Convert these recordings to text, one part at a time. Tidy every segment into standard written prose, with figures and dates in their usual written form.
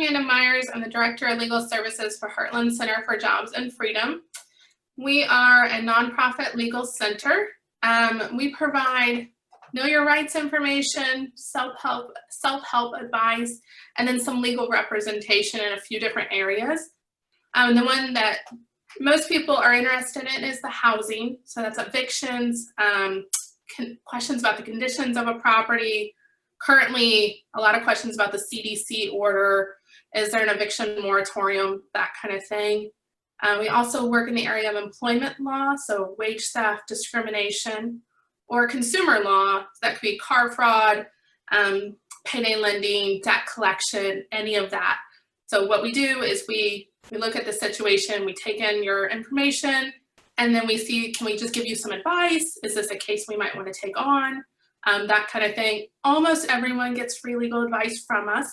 Amanda Myers. I'm the Director of Legal Services for Heartland Center for Jobs and Freedom. We are a nonprofit legal center. We provide know your rights information, self-help advice, and then some legal representation in a few different areas. The one that most people are interested in is the housing. So that's evictions, questions about the conditions of a property. Currently, a lot of questions about the CDC order. Is there an eviction moratorium? That kind of thing. We also work in the area of employment law, so wage theft, discrimination, or consumer law. That could be car fraud, payday lending, debt collection, any of that. So what we do is we look at the situation, we take in your information, and then we see, can we just give you some advice? Is this a case we might want to take on? That kind of thing. Almost everyone gets free legal advice from us.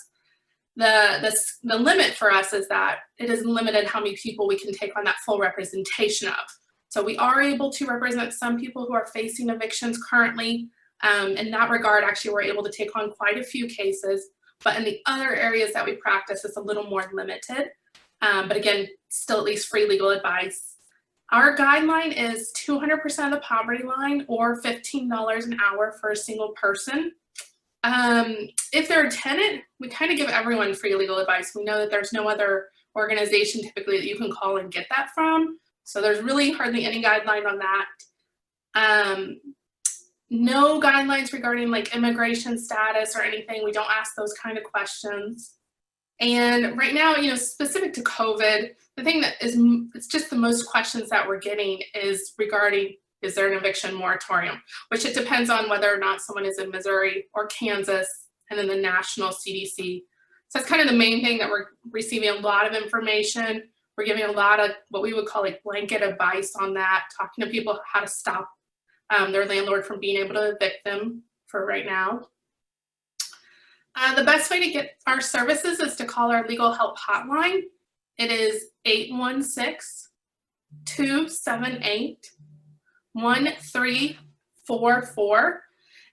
The limit for us is that it is limited how many people we can take on that full representation of. So we are able to represent some people who are facing evictions currently. In that regard, actually, we're able to take on quite a few cases, but in the other areas that we practice, it's a little more limited. But again, still at least free legal advice. Our guideline is 200% of the poverty line or $15 an hour for a single person. If they're a tenant, we kind of give everyone free legal advice. We know that there's no other organization typically that you can call and get that from. So there's really hardly any guideline on that. No guidelines regarding like immigration status or anything. We don't ask those kind of questions. And right now, specific to COVID, the thing that is, it's just the most questions that we're getting is regarding, is there an eviction moratorium? Which it depends on whether or not someone is in Missouri or Kansas, and then the national CDC. So that's kind of the main thing that we're receiving a lot of information. We're giving a lot of what we would call like blanket advice on that, talking to people how to stop their landlord from being able to evict them for right now. The best way to get our services is to call our legal help hotline. It is 816-278-1344.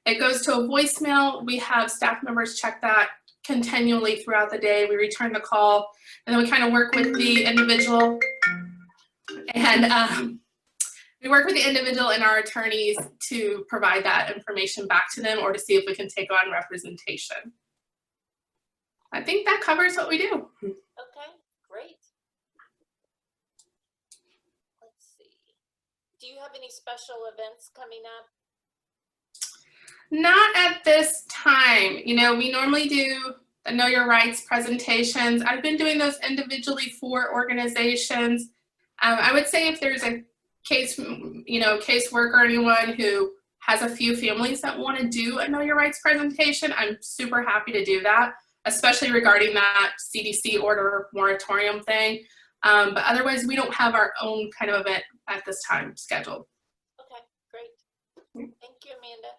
It goes to a voicemail. We have staff members check that continually throughout the day. We return the call, and then we kind of work with the individual. And we work with the individual and our attorneys to provide that information back to them or to see if we can take on representation. I think that covers what we do. Okay, great. Let's see. Do you have any special events coming up? Not at this time. We normally do the Know Your Rights presentations. I've been doing those individually for organizations. I would say if there's a case, caseworker or anyone who has a few families that want to do a Know Your Rights presentation, I'm super happy to do that, especially regarding that CDC order moratorium thing. But otherwise, we don't have our own kind of event at this time scheduled. Okay, great. Thank you, Amanda.